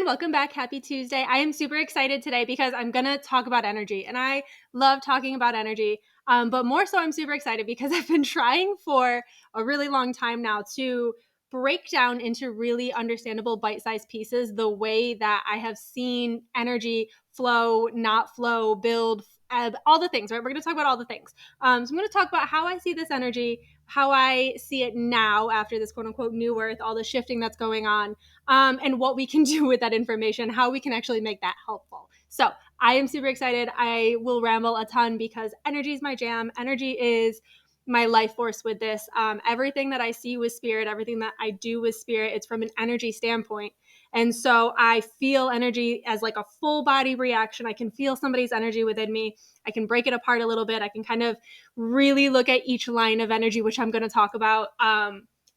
everyone. Welcome back. Happy Tuesday. I am super excited today because I'm going to talk about energy, and I love talking about energy. But more so, I'm super excited because I've been trying for a really long time now to break down into really understandable bite-sized pieces the way that I have seen energy flow, not flow, build, ebb, all the things, right? We're going to talk about all the things. So I'm going to talk about how I see this energy, how I see it now after this quote unquote new earth, all the shifting that's going on, and what we can do with that information, how we can actually make that helpful. So I am super excited. I will ramble a ton because energy is my jam. Energy is my life force with this. Everything that I see with spirit, everything that I do with spirit, it's from an energy standpoint. And so I feel energy as like a full body reaction. I can feel somebody's energy within me. I can break it apart a little bit. I can kind of really look at each line of energy, which I'm going to talk about.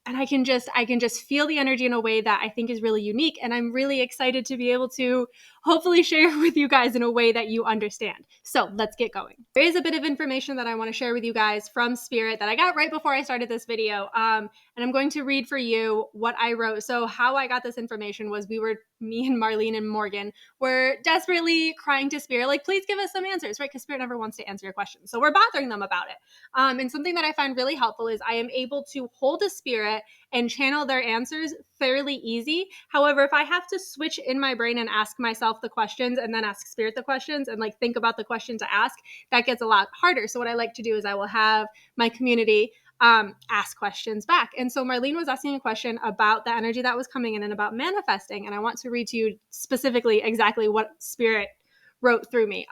And I can just feel the energy in a way that I think is really unique. And I'm really excited to be able to hopefully share with you guys in a way that you understand. So let's get going. There is a bit of information that I want to share with you guys from Spirit that I got right before I started this video. And I'm going to read for you what I wrote. So how I got this information was me and Marlene and Morgan were desperately crying to Spirit, like, please give us some answers, right? Because Spirit never wants to answer your questions. So we're bothering them about it. And something that I find really helpful is I am able to hold a spirit and channel their answers fairly easy. However, if I have to switch in my brain and ask myself the questions and then ask spirit the questions and like think about the question to ask, that gets a lot harder. So what I like to do is I will have my community ask questions back. And so Marlene was asking a question about the energy that was coming in and about manifesting. And I want to read to you specifically exactly what spirit wrote through me.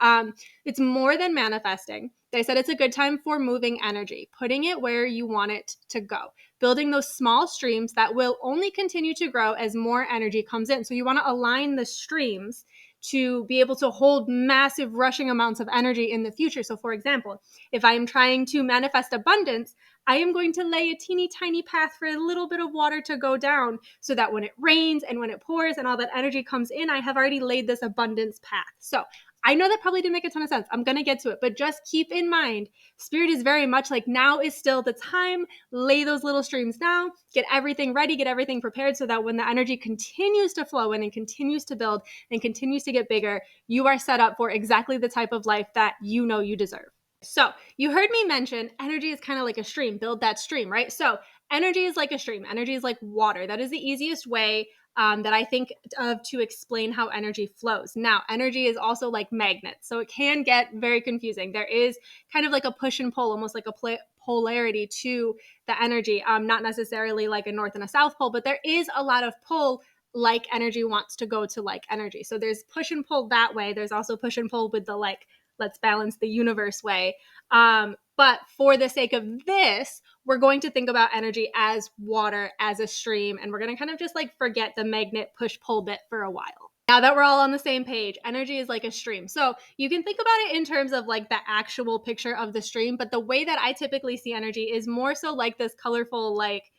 It's more than manifesting. They said it's a good time for moving energy, putting it where you want it to go, building those small streams that will only continue to grow as more energy comes in. So you want to align the streams to be able to hold massive rushing amounts of energy in the future. So for example, if I am trying to manifest abundance, I am going to lay a teeny tiny path for a little bit of water to go down so that when it rains and when it pours and all that energy comes in, I have already laid this abundance path. So I know that probably didn't make a ton of sense. I'm going to get to it, but just keep in mind, spirit is very much like now is still the time. Lay those little streams now, get everything ready, get everything prepared so that when the energy continues to flow in and continues to build and continues to get bigger, you are set up for exactly the type of life that you know you deserve. So you heard me mention energy is kind of like a stream, build that stream, right? So energy is like a stream. Energy is like water. That is the easiest way that I think of to explain how energy flows. Now, energy is also like magnets, so it can get very confusing. There is kind of like a push and pull, almost like a polarity to the energy, not necessarily like a north and a south pole, but there is a lot of pull like energy wants to go to like energy. So there's push and pull that way. There's also push and pull with the like, let's balance the universe way. But for the sake of this, we're going to think about energy as water, as a stream, and we're going to kind of just like forget the magnet push-pull bit for a while. Now that we're all on the same page, energy is like a stream. So you can think about it in terms of like the actual picture of the stream, but the way that I typically see energy is more so like this colorful, like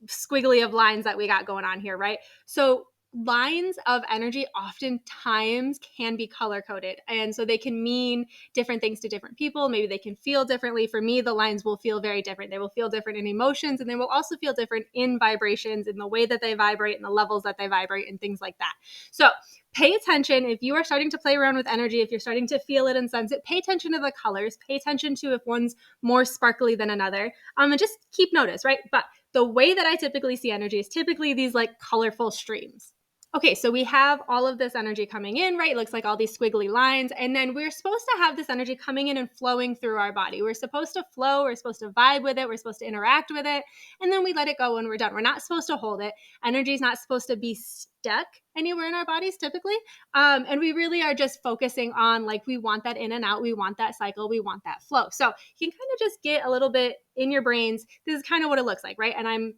squiggly of lines that we got going on here, right? So lines of energy oftentimes can be color coded. And so they can mean different things to different people. Maybe they can feel differently. For me, the lines will feel very different. They will feel different in emotions, and they will also feel different in vibrations, in the way that they vibrate and the levels that they vibrate and things like that. So pay attention. If you are starting to play around with energy, if you're starting to feel it and sense it, pay attention to the colors. Pay attention to if one's more sparkly than another. And just keep notice, right? But the way that I typically see energy is typically these like colorful streams. Okay, so we have all of this energy coming in, right? It looks like all these squiggly lines. And then we're supposed to have this energy coming in and flowing through our body. We're supposed to flow. We're supposed to vibe with it. We're supposed to interact with it. And then we let it go when we're done. We're not supposed to hold it. Energy is not supposed to be stuck anywhere in our bodies typically. And we really are just focusing on like, we want that in and out. We want that cycle. We want that flow. So you can kind of just get a little bit in your brains. This is kind of what it looks like, right? And I'm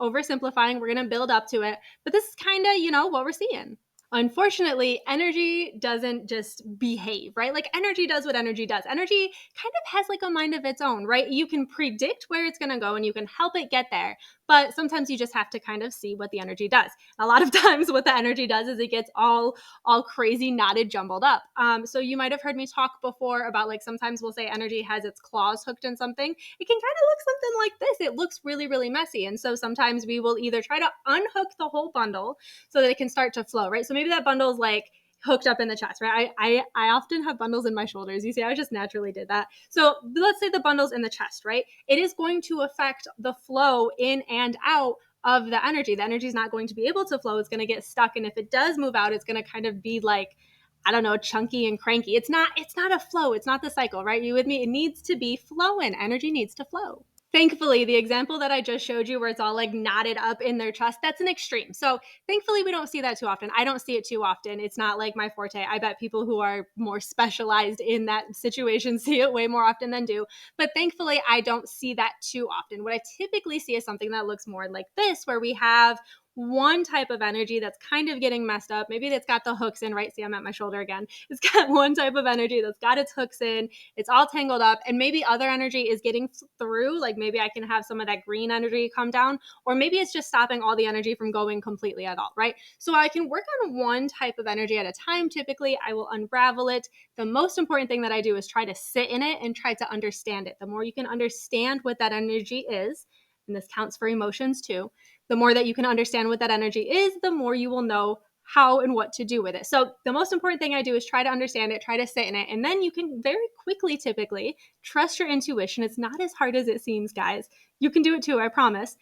oversimplifying. We're going to build up to it, but this is kind of, what we're seeing. Unfortunately, energy doesn't just behave, right? Like energy does what energy does. Energy kind of has like a mind of its own, right? You can predict where it's going to go and you can help it get there, but sometimes you just have to kind of see what the energy does. A lot of times what the energy does is it gets all crazy, knotted, jumbled up. So you might have heard me talk before about like sometimes we'll say energy has its claws hooked in something. It can kind of look something like this. It looks really, really messy. And so sometimes we will either try to unhook the whole bundle so that it can start to flow, right? So maybe that bundle is like hooked up in the chest, right? I often have bundles in my shoulders. You see, I just naturally did that. So let's say the bundle's in the chest, right? It is going to affect the flow in and out of the energy. The energy is not going to be able to flow. It's going to get stuck. And if it does move out, it's going to kind of be like, I don't know, chunky and cranky. It's not a flow. It's not the cycle, right? You with me? It needs to be flowing. Energy needs to flow. Thankfully, the example that I just showed you where it's all like knotted up in their chest, that's an extreme. So thankfully, we don't see that too often. I don't see it too often. It's not like my forte. I bet people who are more specialized in that situation see it way more often than do. But thankfully, I don't see that too often. What I typically see is something that looks more like this, where we have one type of energy that's kind of getting messed up. Maybe it's got the hooks in, right? See, I'm at my shoulder again. It's got one type of energy that's got its hooks in. It's all tangled up. And maybe other energy is getting through. Like maybe I can have some of that green energy come down, or maybe it's just stopping all the energy from going completely at all, right? So I can work on one type of energy at a time. Typically, I will unravel it. The most important thing that I do is try to sit in it and try to understand it. The more you can understand what that energy is, and this counts for emotions too, the more that you can understand what that energy is, the more you will know how and what to do with it. So the most important thing I do is try to understand it, try to sit in it, and then you can very quickly, typically, trust your intuition. It's not as hard as it seems, guys. You can do it too, I promise.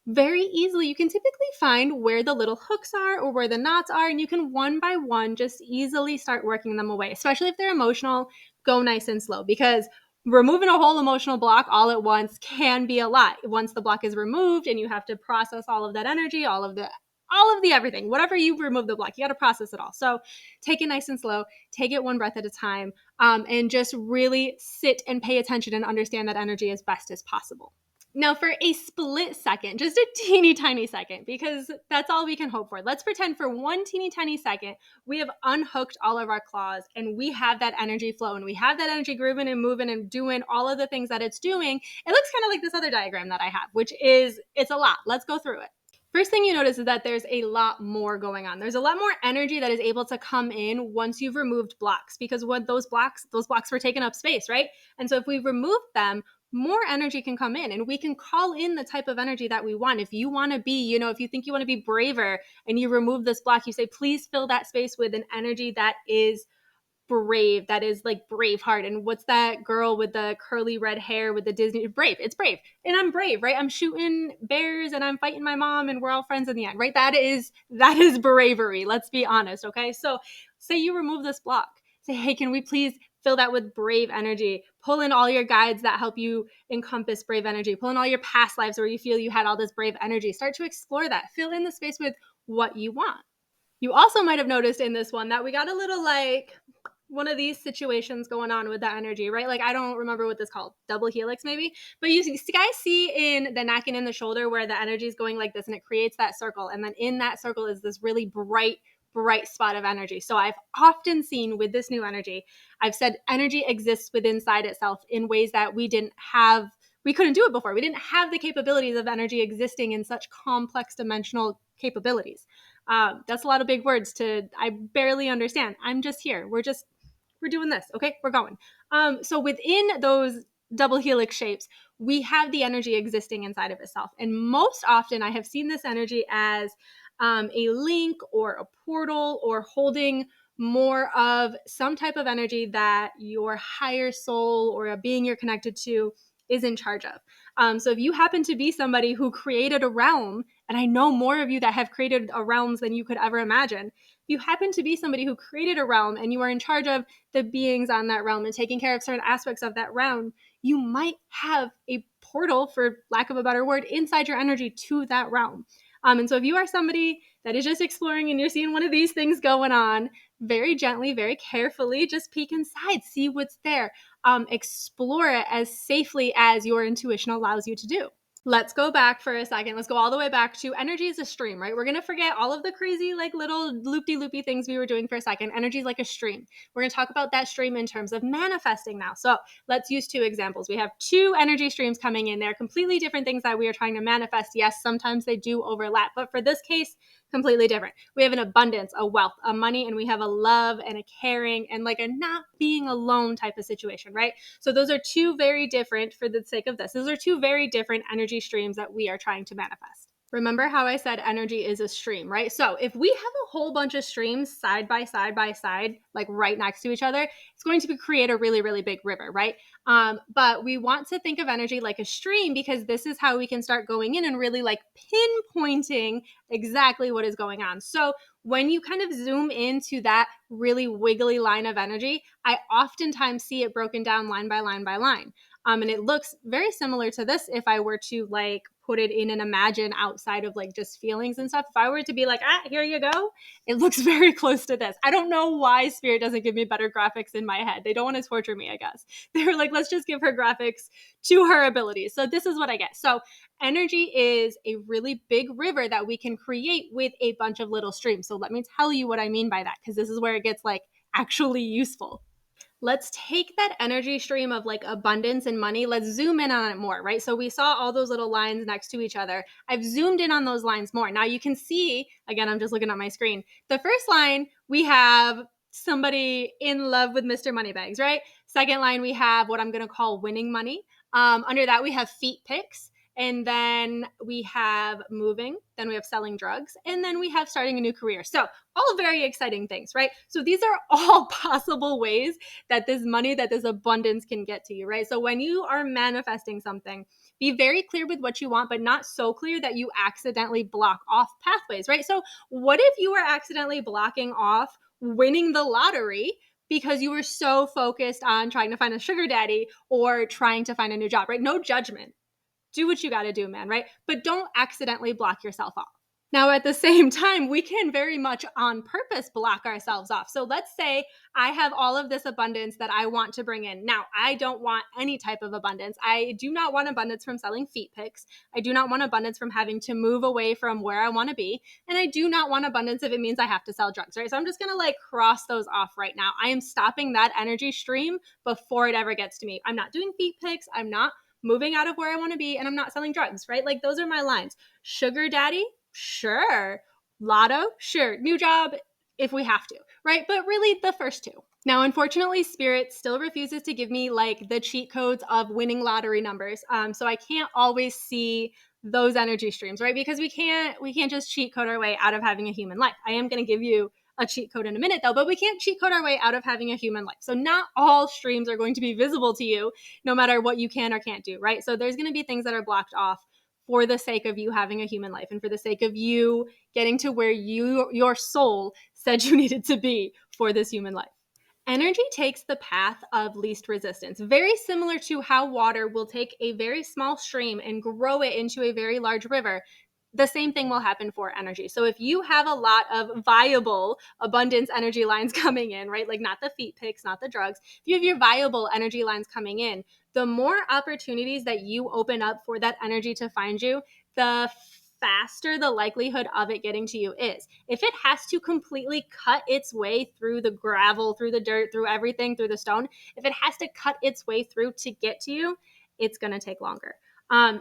Very easily, you can typically find where the little hooks are or where the knots are, and you can one by one just easily start working them away, especially if they're emotional. Go nice and slow, because removing a whole emotional block all at once can be a lot. Once the block is removed and you have to process all of that energy, all of the everything, whatever you remove the block, you got to process it all. So take it nice and slow, take it one breath at a time, and just really sit and pay attention and understand that energy as best as possible. Now, for a split second, just a teeny tiny second, because that's all we can hope for. Let's pretend for one teeny tiny second, we have unhooked all of our claws and we have that energy flow and we have that energy grooving and moving and doing all of the things that it's doing. It looks kind of like this other diagram that I have, which is, it's a lot. Let's go through it. First thing you notice is that there's a lot more going on. There's a lot more energy that is able to come in once you've removed blocks, because when those blocks were taking up space, right? And so if we remove them, more energy can come in and we can call in the type of energy that we want. If you want to be, if you think you want to be braver and you remove this block, you say, please fill that space with an energy that is brave, that is like Braveheart. And what's that girl with the curly red hair with the Disney? Brave. It's brave. And I'm brave, right? I'm shooting bears and I'm fighting my mom and we're all friends in the end, right? That is bravery. Let's be honest. Okay. So say you remove this block. Say, hey, can we please fill that with brave energy? Pull in all your guides that help you encompass brave energy. Pull in all your past lives where you feel you had all this brave energy. Start to explore that. Fill in the space with what you want. You also might have noticed in this one that we got a little like one of these situations going on with that energy, right? Like, I don't remember what this called, double helix maybe, but you guys see in the neck and in the shoulder where the energy is going like this and it creates that circle. And then in that circle is this really bright spot of energy. So I've often seen with this new energy, I've said energy exists within inside itself in ways that we couldn't do it before. We didn't have the capabilities of energy existing in such complex dimensional capabilities. That's a lot of big words I barely understand. I'm just here. We're doing this. Okay, we're going. So within those double helix shapes, we have the energy existing inside of itself. And most often I have seen this energy as a link or a portal or holding more of some type of energy that your higher soul or a being you're connected to is in charge of. So if you happen to be somebody who created a realm, and I know more of you that have created realms than you could ever imagine, if you happen to be somebody who created a realm and you are in charge of the beings on that realm and taking care of certain aspects of that realm, you might have a portal, for lack of a better word, inside your energy to that realm. And so if you are somebody that is just exploring and you're seeing one of these things going on, very gently, very carefully, just peek inside, see what's there. Explore it as safely as your intuition allows you to do. Let's go back for a second. Let's go all the way back to energy is a stream, right? We're going to forget all of the crazy, like little loopy things we were doing for a second. Energy is like a stream. We're going to talk about that stream in terms of manifesting now. So let's use two examples. We have two energy streams coming in. They're completely different things that we are trying to manifest. Yes, sometimes they do overlap, but for this case, completely different. We have an abundance, a wealth, a money, and we have a love and a caring and like a not being alone type of situation, right? So those are two very different, for the sake of this, those are two very different energy streams that we are trying to manifest. Remember how I said energy is a stream, right? So if we have a whole bunch of streams side by side by side, like right next to each other, it's going to create a really, really big river, right? But we want to think of energy like a stream because this is how we can start going in and really like pinpointing exactly what is going on. So when you kind of zoom into that really wiggly line of energy, I oftentimes see it broken down line by line by line. And it looks very similar to this if I were to like put it in and imagine outside of like just feelings and stuff. If I were to be like, here you go, it looks very close to this. I don't know why Spirit doesn't give me better graphics in my head. They don't want to torture me, I guess. They're like, let's just give her graphics to her abilities. So this is what I get. So energy is a really big river that we can create with a bunch of little streams. So let me tell you what I mean by that, because this is where it gets like actually useful. Let's take that energy stream of like abundance and money. Let's zoom in on it more, right? So we saw all those little lines next to each other. I've zoomed in on those lines more. Now you can see, again, I'm just looking at my screen. The first line, we have somebody in love with Mr. Moneybags, right? Second line, we have what I'm going to call winning money. Under that, we have feet picks. And then we have moving, then we have selling drugs, and then we have starting a new career. So all very exciting things, right? So these are all possible ways that this money, that this abundance can get to you, right? So when you are manifesting something, be very clear with what you want, but not so clear that you accidentally block off pathways, right? So what if you were accidentally blocking off winning the lottery because you were so focused on trying to find a sugar daddy or trying to find a new job, right? No judgment. Do what you got to do, man, right? But don't accidentally block yourself off. Now, at the same time, we can very much on purpose block ourselves off. So let's say I have all of this abundance that I want to bring in. Now, I don't want any type of abundance. I do not want abundance from selling feet pics. I do not want abundance from having to move away from where I want to be. And I do not want abundance if it means I have to sell drugs, right? So I'm just going to like cross those off right now. I am stopping that energy stream before it ever gets to me. I'm not doing feet pics. I'm not moving out of where I want to be, and I'm not selling drugs, right? Like those are my lines. Sugar daddy, sure. Lotto, sure. New job if we have to, right? But really the first two. Now, unfortunately, Spirit still refuses to give me like the cheat codes of winning lottery numbers. So I can't always see those energy streams, right? Because we can't just cheat code our way out of having a human life. I am going to give you a cheat code in a minute though, but we can't cheat code our way out of having a human life. So not all streams are going to be visible to you no matter what you can or can't do, right? So there's going to be things that are blocked off for the sake of you having a human life and for the sake of you getting to where your soul said you needed to be for this human life. Energy takes the path of least resistance, very similar to how water will take a very small stream and grow it into a very large river. The same thing will happen for energy. So if you have a lot of viable abundance energy lines coming in, right? Like not the feet picks, not the drugs. If you have your viable energy lines coming in, the more opportunities that you open up for that energy to find you, the faster the likelihood of it getting to you is. If it has to completely cut its way through the gravel, through the dirt, through everything, through the stone, if it has to cut its way through to get to you, it's going to take longer.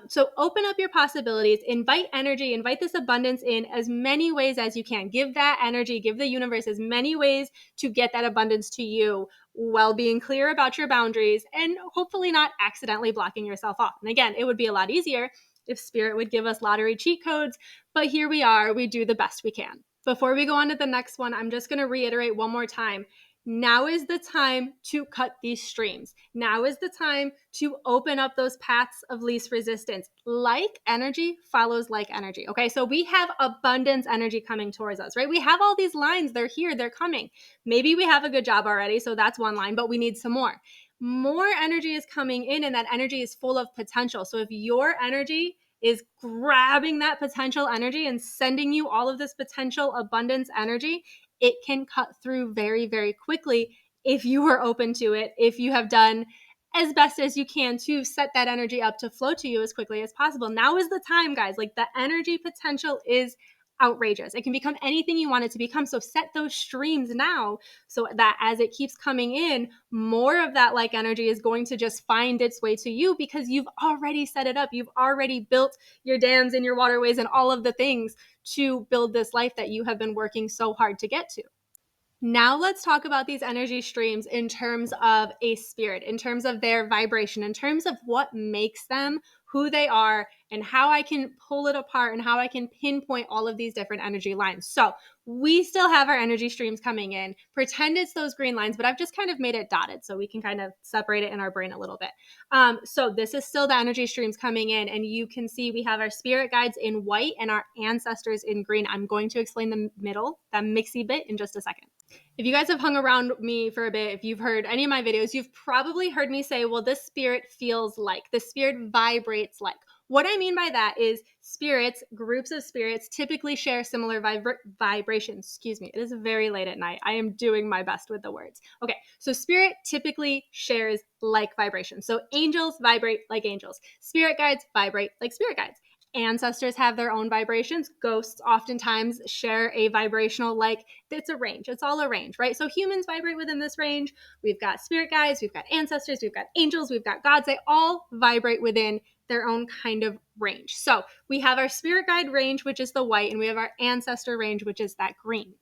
So open up your possibilities, invite energy, invite this abundance in as many ways as you can. Give that energy, give the universe as many ways to get that abundance to you while being clear about your boundaries and hopefully not accidentally blocking yourself off. And again, it would be a lot easier if Spirit would give us lottery cheat codes, but here we are, we do the best we can. Before we go on to the next one, I'm just going to reiterate one more time. Now is the time to cut these streams. Now is the time to open up those paths of least resistance. Like energy follows like energy. Okay, so we have abundance energy coming towards us, right? We have all these lines. They're here, they're coming. Maybe we have a good job already, so that's one line, but we need some more. More energy is coming in, and that energy is full of potential. So if your energy is grabbing that potential energy and sending you all of this potential abundance energy, it can cut through very, very quickly if you are open to it, if you have done as best as you can to set that energy up to flow to you as quickly as possible. Now is the time, guys. Like, the energy potential is outrageous. It can become anything you want it to become. So set those streams now so that as it keeps coming in, more of that like energy is going to just find its way to you because you've already set it up. You've already built your dams and your waterways and all of the things to build this life that you have been working so hard to get to. Now let's talk about these energy streams in terms of a spirit, in terms of their vibration, in terms of what makes them who they are, and how I can pull it apart and how I can pinpoint all of these different energy lines. So we still have our energy streams coming in. Pretend it's those green lines, but I've just kind of made it dotted so we can kind of separate it in our brain a little bit. So this is still the energy streams coming in, and you can see we have our spirit guides in white and our ancestors in green. I'm going to explain the middle, that mixy bit, in just a second. If you guys have hung around me for a bit, if you've heard any of my videos, you've probably heard me say, well, this spirit feels like, the spirit vibrates like. What I mean by that is spirits, groups of spirits, typically share similar vibrations. Excuse me, it is very late at night. I am doing my best with the words. Okay, so spirit typically shares like vibrations. So angels vibrate like angels. Spirit guides vibrate like spirit guides. Ancestors have their own vibrations. Ghosts oftentimes share a vibrational, like, it's a range. It's all a range, right? So humans vibrate within this range. We've got spirit guides, we've got ancestors, we've got angels, we've got gods. They all vibrate within their own kind of range. So we have our spirit guide range, which is the white, and we have our ancestor range, which is that green.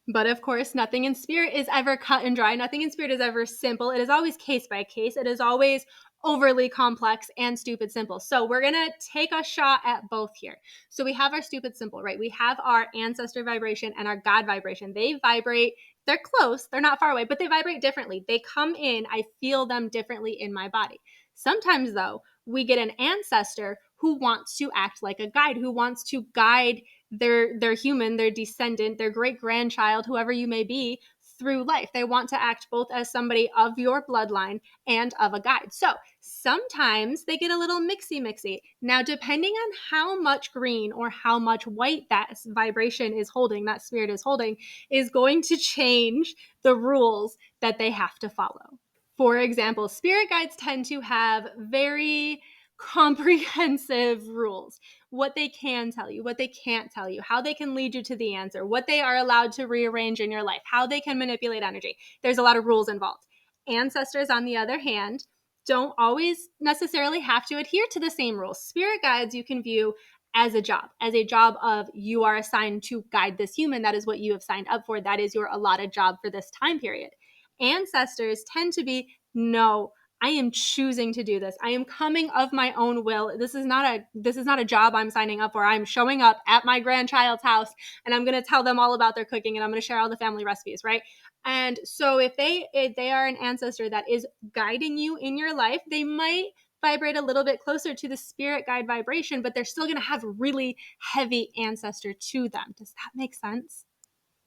But of course, nothing in spirit is ever cut and dry. Nothing in spirit is ever simple. It is always case by case. It is always overly complex and stupid simple. So we're going to take a shot at both here. So we have our stupid simple, right? We have our ancestor vibration and our God vibration. They vibrate, they're close, they're not far away, but they vibrate differently. They come in, I feel them differently in my body. Sometimes, though, we get an ancestor who wants to act like a guide, who wants to guide their human, their descendant, their great grandchild, whoever you may be, through life. They want to act both as somebody of your bloodline and of a guide. So sometimes they get a little mixy. Now, depending on how much green or how much white that vibration is holding, that spirit is holding, is going to change the rules that they have to follow. For example, spirit guides tend to have very comprehensive rules. What they can tell you, what they can't tell you, how they can lead you to the answer, what they are allowed to rearrange in your life, how they can manipulate energy. There's a lot of rules involved. Ancestors, on the other hand, don't always necessarily have to adhere to the same rules. Spirit guides you can view as a job of, you are assigned to guide this human. That is what you have signed up for. That is your allotted job for this time period. Ancestors tend to be, no, I am choosing to do this. I am coming of my own will. This is not a job I'm signing up for. I'm showing up at my grandchild's house and I'm going to tell them all about their cooking and I'm going to share all the family recipes, right? And so if they are an ancestor that is guiding you in your life, they might vibrate a little bit closer to the spirit guide vibration, but they're still going to have really heavy ancestor to them. Does that make sense?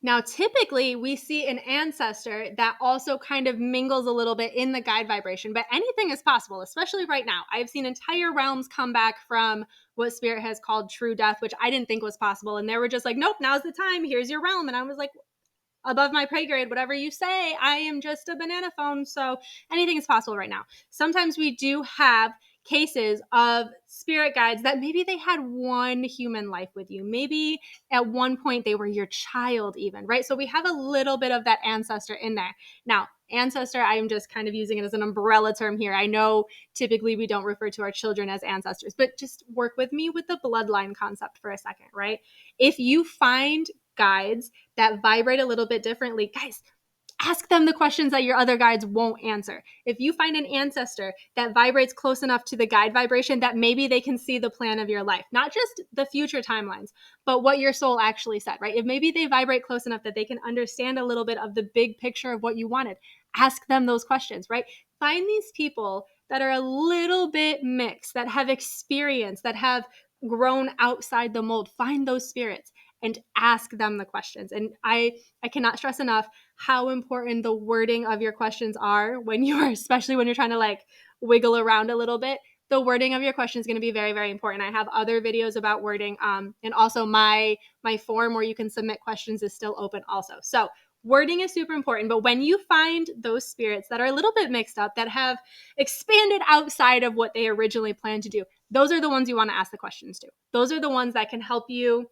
Now, typically, we see an ancestor that also kind of mingles a little bit in the guide vibration, but anything is possible, especially right now. I've seen entire realms come back from what Spirit has called true death, which I didn't think was possible. And they were just like, nope, now's the time. Here's your realm. And I was like, above my pay grade, whatever you say, I am just a banana phone. So anything is possible right now. Sometimes we do have cases of spirit guides that maybe they had one human life with you. Maybe at one point they were your child even, right? So we have a little bit of that ancestor in there. Now, ancestor, I am just kind of using it as an umbrella term here. I know typically we don't refer to our children as ancestors, but just work with me with the bloodline concept for a second, right? If you find guides that vibrate a little bit differently, guys, ask them the questions that your other guides won't answer. If you find an ancestor that vibrates close enough to the guide vibration that maybe they can see the plan of your life, not just the future timelines, but what your soul actually said, right? If maybe they vibrate close enough that they can understand a little bit of the big picture of what you wanted, ask them those questions, right? Find these people that are a little bit mixed, that have experience, that have grown outside the mold. Find those spirits and ask them the questions. And I cannot stress enough how important the wording of your questions are when you're, especially when you're trying to like wiggle around a little bit. The wording of your question is going to be very, very important. I have other videos about wording, and also my form where you can submit questions is still open also. So wording is super important, but when you find those spirits that are a little bit mixed up, that have expanded outside of what they originally planned to do, those are the ones you want to ask the questions to. Those are the ones that can help you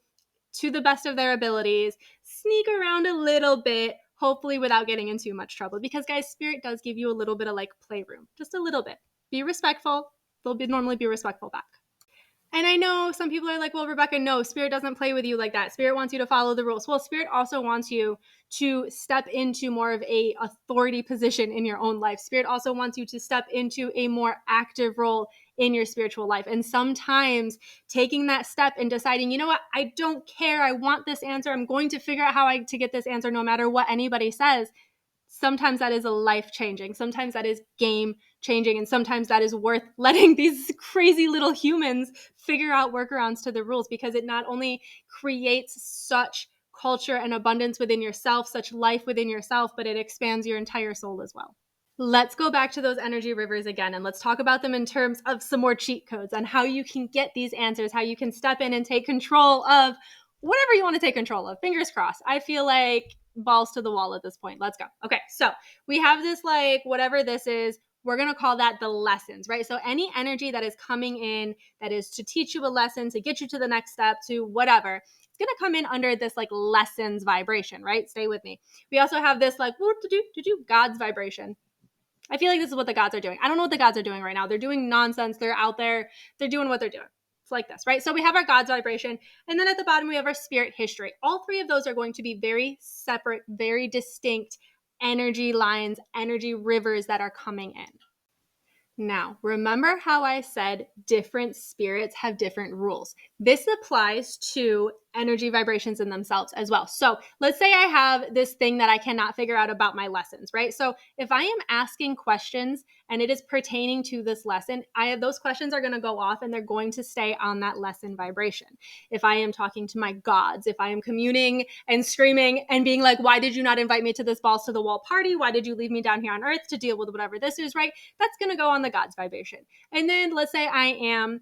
to the best of their abilities, sneak around a little bit, hopefully without getting in too much trouble. Because guys, spirit does give you a little bit of like playroom, just a little bit. Be respectful. They'll normally be respectful back. And I know some people are like, well, Rebecca, no, Spirit doesn't play with you like that. Spirit wants you to follow the rules. Well, Spirit also wants you to step into more of a authority position in your own life. Spirit also wants you to step into a more active role in your spiritual life. And sometimes taking that step and deciding, you know what, I don't care. I want this answer. I'm going to figure out how to get this answer no matter what anybody says. Sometimes that is a life changing. Sometimes that is game changing. And sometimes that is worth letting these crazy little humans figure out workarounds to the rules, because it not only creates such culture and abundance within yourself, such life within yourself, but it expands your entire soul as well. Let's go back to those energy rivers again, and let's talk about them in terms of some more cheat codes on how you can get these answers, how you can step in and take control of whatever you want to take control of. Fingers crossed. I feel like balls to the wall at this point. Let's go. Okay, so we have this, like, whatever this is, we're going to call that the lessons, right? So any energy that is coming in that is to teach you a lesson, to get you to the next step, to whatever, it's going to come in under this like lessons vibration, right? Stay with me. We also have this like God's vibration. I feel like this is what the gods are doing. I don't know what the gods are doing right now. They're doing nonsense. They're out there. They're doing what they're doing. It's like this, right? So we have our God's vibration. And then at the bottom, we have our spirit history. All three of those are going to be very separate, very distinct energy lines, energy rivers that are coming in. Now, remember how I said different spirits have different rules? This applies to energy vibrations in themselves as well. So let's say I have this thing that I cannot figure out about my lessons, right? So if I am asking questions and it is pertaining to this lesson, those questions are going to go off and they're going to stay on that lesson vibration. If I am talking to my gods, if I am communing and screaming and being like, why did you not invite me to this balls to the wall party? Why did you leave me down here on earth to deal with whatever this is, right? That's going to go on the God's vibration. And then let's say I am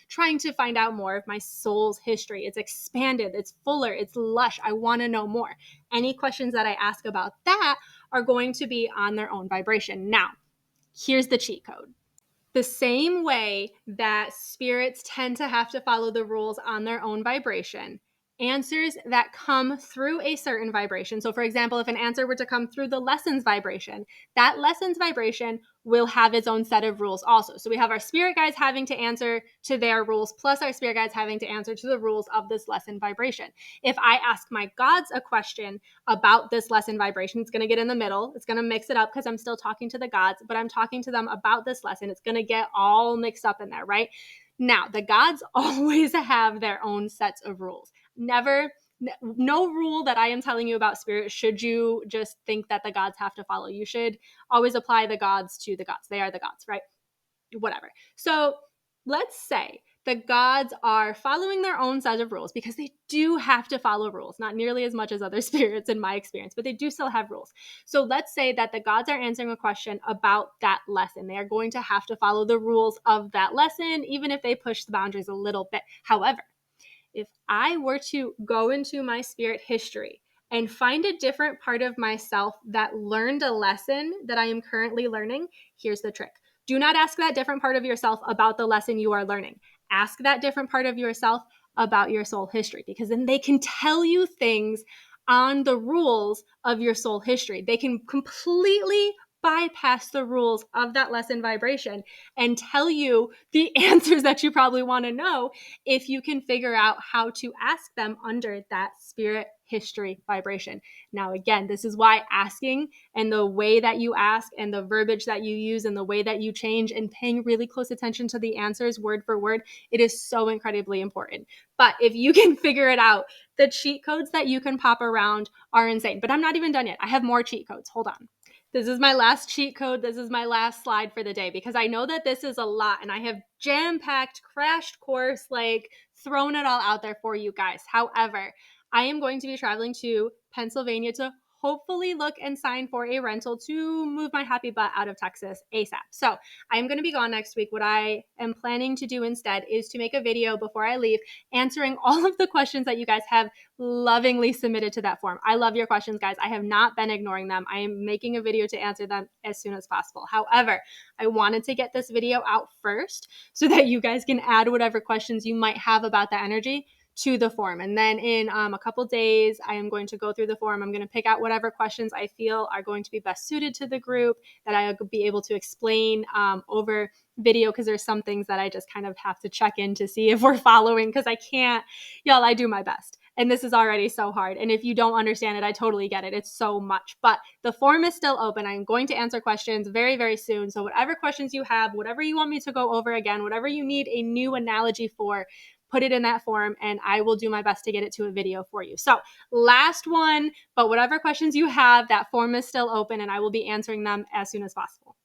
trying to find out more of my soul's history. It's expanded, it's fuller, it's lush. I want to know more. Any questions that I ask about that are going to be on their own vibration. Now, here's the cheat code. The same way that spirits tend to have to follow the rules on their own vibration, answers that come through a certain vibration. So for example, if an answer were to come through the lessons vibration, that lessons vibration will have its own set of rules also. So we have our spirit guides having to answer to their rules, plus our spirit guides having to answer to the rules of this lesson vibration. If I ask my gods a question about this lesson vibration, it's going to get in the middle. It's going to mix it up because I'm still talking to the gods, but I'm talking to them about this lesson. It's going to get all mixed up in there, right? Now, the gods always have their own sets of rules. No rule that I am telling you about spirit should you just think that the gods have to follow. You should always apply the gods to the gods. They are the gods, right? Whatever. So let's say the gods are following their own set of rules, because they do have to follow rules, not nearly as much as other spirits in my experience, but they do still have rules. So let's say that the gods are answering a question about that lesson. They are going to have to follow the rules of that lesson, even if they push the boundaries a little bit. However, if I were to go into my spirit history and find a different part of myself that learned a lesson that I am currently learning, here's the trick. Do not ask that different part of yourself about the lesson you are learning. Ask that different part of yourself about your soul history, because then they can tell you things on the rules of your soul history. They can completely bypass the rules of that lesson vibration and tell you the answers that you probably want to know if you can figure out how to ask them under that spirit history vibration. Now, again, this is why asking and the way that you ask and the verbiage that you use and the way that you change and paying really close attention to the answers word for word, it is so incredibly important. But if you can figure it out, the cheat codes that you can pop around are insane. But I'm not even done yet. I have more cheat codes. Hold on. This is my last cheat code. This is my last slide for the day, because I know that this is a lot and I have jam-packed, crashed course, like thrown it all out there for you guys. However, I am going to be traveling to Pennsylvania to hopefully look and sign for a rental to move my happy butt out of Texas ASAP. So I'm going to be gone next week. What I am planning to do instead is to make a video before I leave answering all of the questions that you guys have lovingly submitted to that form. I love your questions, guys. I have not been ignoring them. I am making a video to answer them as soon as possible. However, I wanted to get this video out first so that you guys can add whatever questions you might have about the energy to the form. And then in a couple days, I am going to go through the form. I'm going to pick out whatever questions I feel are going to be best suited to the group that I'll be able to explain over video, because there's some things that I just kind of have to check in to see if we're following, because I can't, y'all, I do my best. And this is already so hard. And if you don't understand it, I totally get it. It's so much. But the form is still open. I'm going to answer questions very, very soon. So whatever questions you have, whatever you want me to go over again, whatever you need a new analogy for, put it in that form and I will do my best to get it to a video for you. So last one, but whatever questions you have, that form is still open and I will be answering them as soon as possible.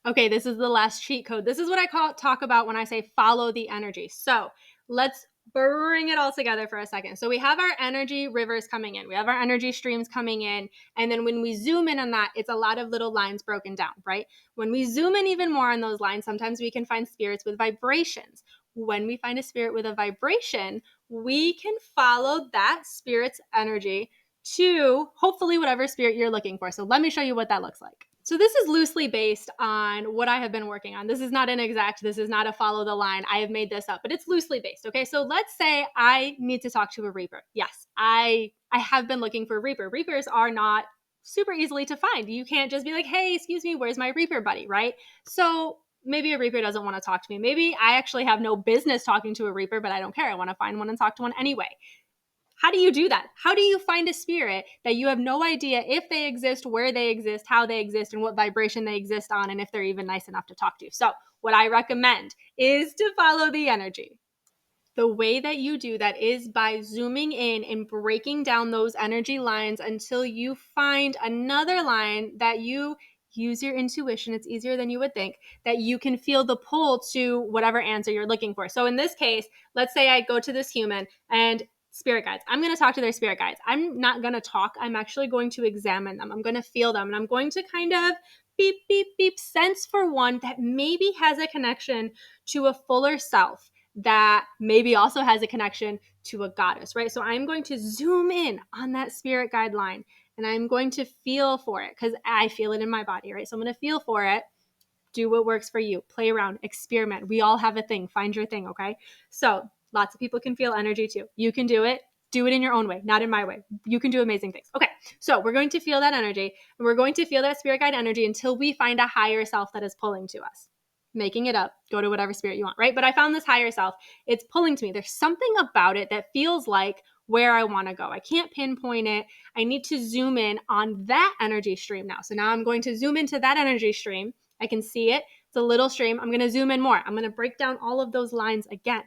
Okay, this is the last cheat code. This is what I talk about when I say follow the energy. So let's bring it all together for a second. So we have our energy rivers coming in. We have our energy streams coming in. And then when we zoom in on that, it's a lot of little lines broken down, right? When we zoom in even more on those lines, sometimes we can find spirits with vibrations. When we find a spirit with a vibration, we can follow that spirit's energy to hopefully whatever spirit you're looking for. So let me show you what that looks like. So this is loosely based on what I have been working on. This is not an exact, this is not a follow the line. I have made this up, but it's loosely based. Okay, so let's say I need to talk to a reaper. Yes, I have been looking for a reaper. Reapers are not super easily to find. You can't just be like, hey, excuse me, where's my reaper buddy, right? So maybe a reaper doesn't want to talk to me. Maybe I actually have no business talking to a reaper, but I don't care. I want to find one and talk to one anyway. How do you do that? How do you find a spirit that you have no idea if they exist, where they exist, how they exist, and what vibration they exist on, and if they're even nice enough to talk to? So what I recommend is to follow the energy. The way that you do that is by zooming in and breaking down those energy lines until you find another line that you use your intuition. It's easier than you would think, that you can feel the pull to whatever answer you're looking for. So in this case, let's say I go to this human and spirit guides. I'm going to talk to their spirit guides. I'm not going to talk. I'm actually going to examine them. I'm going to feel them and I'm going to kind of beep, beep, beep, sense for one that maybe has a connection to a fuller self, that maybe also has a connection to a goddess, right? So I'm going to zoom in on that spirit guideline and I'm going to feel for it because I feel it in my body, right? So I'm going to feel for it. Do what works for you. Play around, experiment. We all have a thing. Find your thing, okay? So lots of people can feel energy too. You can do it. Do it in your own way, not in my way. You can do amazing things. Okay, so we're going to feel that energy and we're going to feel that spirit guide energy until we find a higher self that is pulling to us. Making it up, go to whatever spirit you want, right? But I found this higher self. It's pulling to me. There's something about it that feels like where I want to go. I can't pinpoint it. I need to zoom in on that energy stream now. So now I'm going to zoom into that energy stream. I can see it. It's a little stream. I'm going to zoom in more. I'm going to break down all of those lines again.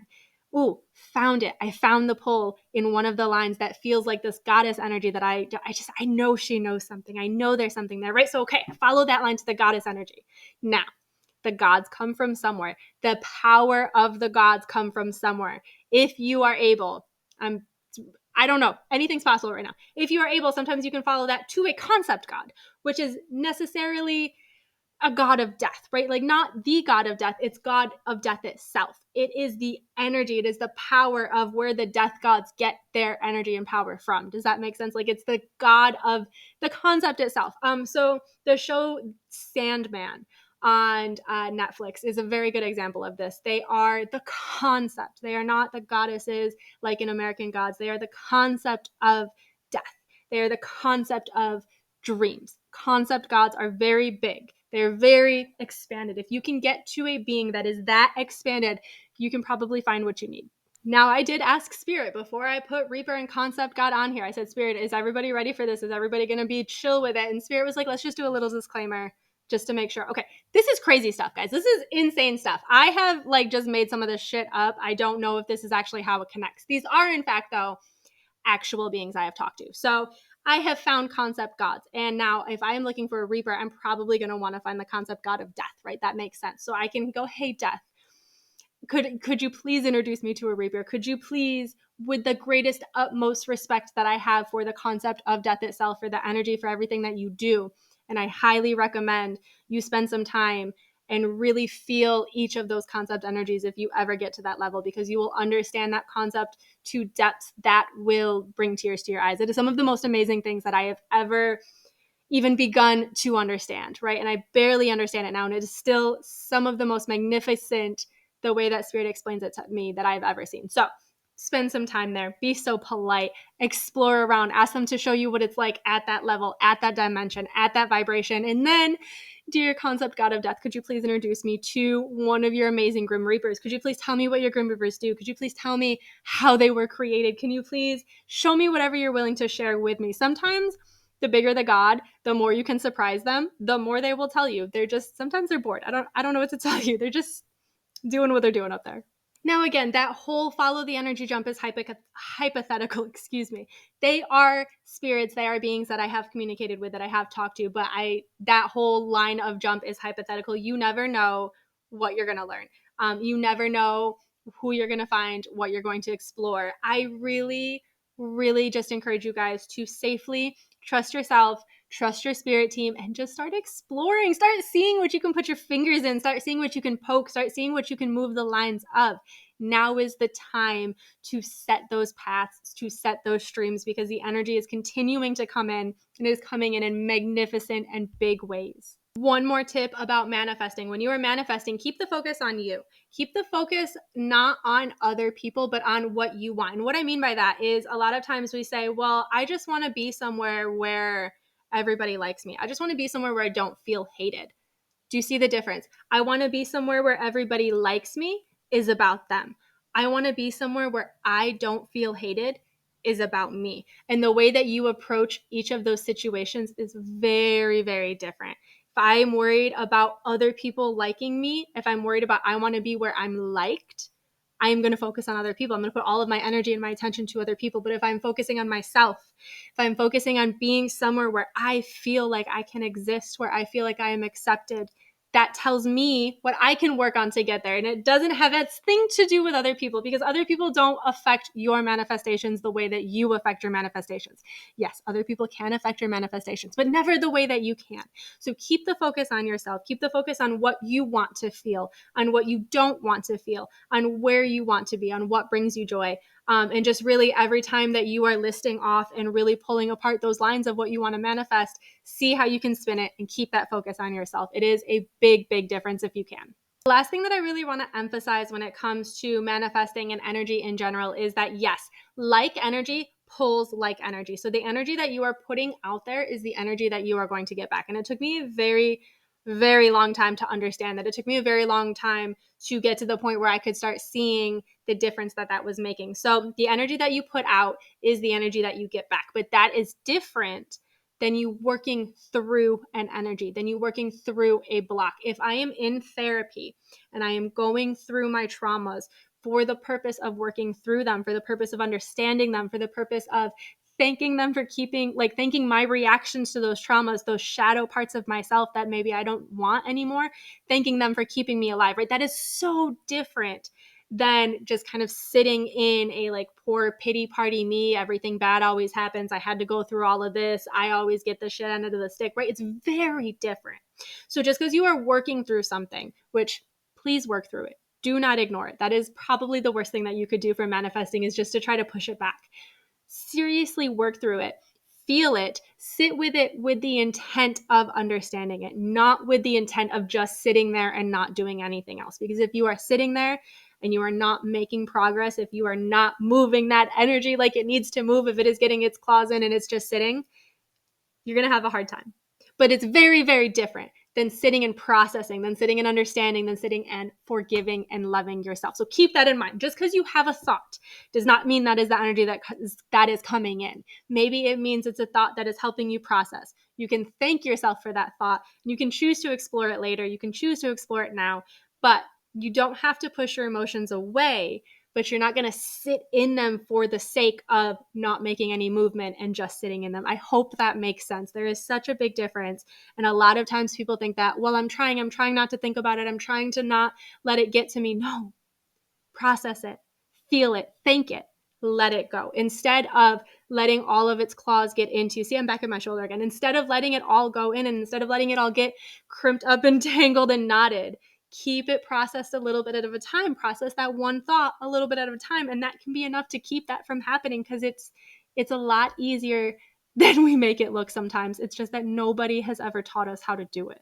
Ooh, found it. I found the pull in one of the lines that feels like this goddess energy that I know she knows something. I know there's something there, right? So, okay, follow that line to the goddess energy. Now, the gods come from somewhere. The power of the gods come from somewhere. If you are able, I don't know, anything's possible right now. If you are able, sometimes you can follow that to a concept god, which is necessarily a god of death, right? Like not the god of death, it's god of death itself. It is the energy, it is the power of where the death gods get their energy and power from. Does that make sense? Like it's the god of the concept itself. So the show Sandman on Netflix is a very good example of this. They are the concept. They are not the goddesses like in American Gods. They are the concept of death. They are the concept of dreams. Concept gods are very big. They're very expanded. If you can get to a being that is that expanded, you can probably find what you need. Now, I did ask Spirit before I put Reaper and Concept God on here. I said, Spirit, is everybody ready for this? Is everybody going to be chill with it? And Spirit was like, let's just do a little disclaimer just to make sure. Okay, this is crazy stuff, guys. This is insane stuff. I have just made some of this shit up. I don't know if this is actually how it connects. These are, in fact, though, actual beings I have talked to. So I have found concept gods. And now if I am looking for a reaper, I'm probably going to want to find the concept god of death, right? That makes sense. So I can go, hey, death, could you please introduce me to a reaper? Could you please with the greatest, utmost respect that I have for the concept of death itself, for the energy, for everything that you do. And I highly recommend you spend some time and really feel each of those concept energies if you ever get to that level, because you will understand that concept to depths that will bring tears to your eyes. It is some of the most amazing things that I have ever even begun to understand, right? And I barely understand it now. And it is still some of the most magnificent, the way that Spirit explains it to me, that I've ever seen. So spend some time there, be so polite, explore around, ask them to show you what it's like at that level, at that dimension, at that vibration. And then, dear concept God of death, could you please introduce me to one of your amazing Grim Reapers? Could you please tell me what your Grim Reapers do? Could you please tell me how they were created? Can you please show me whatever you're willing to share with me? Sometimes the bigger the god, the more you can surprise them, the more they will tell you. Sometimes they're bored. I don't know what to tell you. They're just doing what they're doing up there. Now, again, that whole follow the energy jump is hypothetical, excuse me. They are spirits, they are beings that I have communicated with, that I have talked to, but that whole line of jump is hypothetical. You never know what you're going to learn. You never know who you're going to find, what you're going to explore. I really, really just encourage you guys to safely trust yourself, trust your spirit team, and just start exploring. Start seeing what you can put your fingers in. Start seeing what you can poke. Start seeing what you can move the lines of. Now is the time to set those paths, to set those streams, because the energy is continuing to come in, and it is coming in magnificent and big ways. One more tip about manifesting. When you are manifesting, keep the focus on you. Keep the focus not on other people, but on what you want. And what I mean by that is, a lot of times we say, well, I just want to be somewhere where everybody likes me. I just want to be somewhere where I don't feel hated. Do you see the difference? I want to be somewhere where everybody likes me is about them. I want to be somewhere where I don't feel hated is about me. And the way that you approach each of those situations is very, very different. If I'm worried about other people liking me, if I'm worried about I want to be where I'm liked, I am going to focus on other people. I'm going to put all of my energy and my attention to other people. But if I'm focusing on myself, if I'm focusing on being somewhere where I feel like I can exist, where I feel like I am accepted, that tells me what I can work on to get there. And it doesn't have a thing to do with other people, because other people don't affect your manifestations the way that you affect your manifestations. Yes, other people can affect your manifestations, but never the way that you can. So keep the focus on yourself. Keep the focus on what you want to feel, on what you don't want to feel, on where you want to be, on what brings you joy. And just really, every time that you are listing off and really pulling apart those lines of what you want to manifest, see how you can spin it and keep that focus on yourself. It is a big, big difference if you can. The last thing that I really want to emphasize when it comes to manifesting and energy in general is that, yes, like energy pulls like energy. So the energy that you are putting out there is the energy that you are going to get back. And it took me a very, very long time to understand that. It took me a very long time to get to the point where I could start seeing the difference that was making. So the energy that you put out is the energy that you get back, but that is different than you working through an energy, than you working through a block. If I am in therapy and I am going through my traumas for the purpose of working through them, for the purpose of understanding them, for the purpose of thanking them for thanking my reactions to those traumas, those shadow parts of myself that maybe I don't want anymore, thanking them for keeping me alive, right? That is so different than just kind of sitting in a poor pity party me, everything bad always happens, I had to go through all of this, I always get the shit end of the stick, right? It's very different. So just because you are working through something, which please work through it, do not ignore it. That is probably the worst thing that you could do for manifesting, is just to try to push it back. Seriously work through it. Feel it, sit with it with the intent of understanding it, not with the intent of just sitting there and not doing anything else. Because if you are sitting there and you are not making progress, if you are not moving that energy like it needs to move, if it is getting its claws in and it's just sitting, you're going to have a hard time. But it's very, very different than sitting and processing, than sitting and understanding, than sitting and forgiving and loving yourself. So keep that in mind. Just because you have a thought does not mean that is the energy that is coming in. Maybe it means it's a thought that is helping you process. You can thank yourself for that thought. You can choose to explore it later. You can choose to explore it now. But you don't have to push your emotions away, but you're not going to sit in them for the sake of not making any movement and just sitting in them. I hope that makes sense. There is such a big difference. And a lot of times people think that, well, I'm trying not to think about it. I'm trying to not let it get to me. No, process it, feel it, thank it, let it go. Instead of letting all of its claws get into, see, I'm back at my shoulder again. Instead of letting it all go in, and instead of letting it all get crimped up and tangled and knotted, keep it processed a little bit at a time. Process that one thought a little bit at a time. And that can be enough to keep that from happening, because it's a lot easier than we make it look sometimes. It's just that nobody has ever taught us how to do it.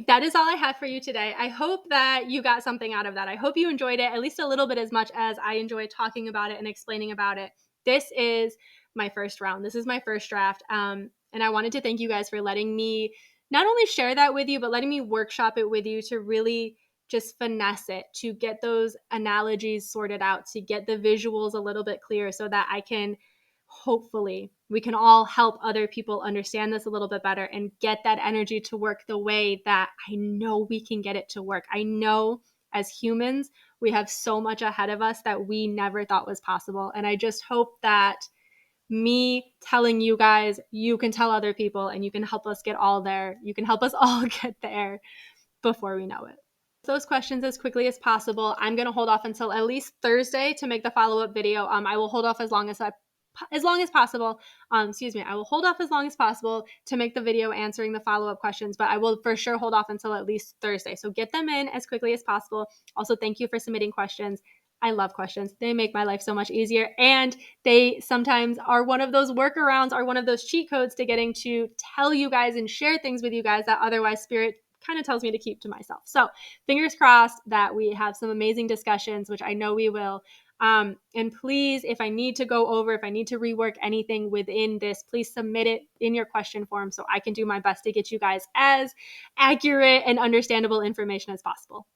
That is all I have for you today. I hope that you got something out of that. I hope you enjoyed it at least a little bit as much as I enjoy talking about it and explaining about it. This is my first round. This is my first draft. And I wanted to thank you guys for letting me not only share that with you, but letting me workshop it with you to really just finesse it, to get those analogies sorted out, to get the visuals a little bit clearer so that I can, hopefully, we can all help other people understand this a little bit better and get that energy to work the way that I know we can get it to work. I know as humans, we have so much ahead of us that we never thought was possible. And I just hope that me telling you guys, you can tell other people and you can help us get all there. You can help us all get there before we know it. Those questions as quickly as possible. I'm going to hold off until at least Thursday to make the follow-up video. I will hold off as long as possible. I will hold off as long as possible to make the video answering the follow-up questions, but I will for sure hold off until at least Thursday. So get them in as quickly as possible. Also, thank you for submitting questions. I love questions. They make my life so much easier, and they sometimes are one of those workarounds, are one of those cheat codes to getting to tell you guys and share things with you guys that otherwise Spirit kind of tells me to keep to myself. So fingers crossed that we have some amazing discussions, which I know we will. And please, if I need to go over, if I need to rework anything within this, please submit it in your question form so I can do my best to get you guys as accurate and understandable information as possible.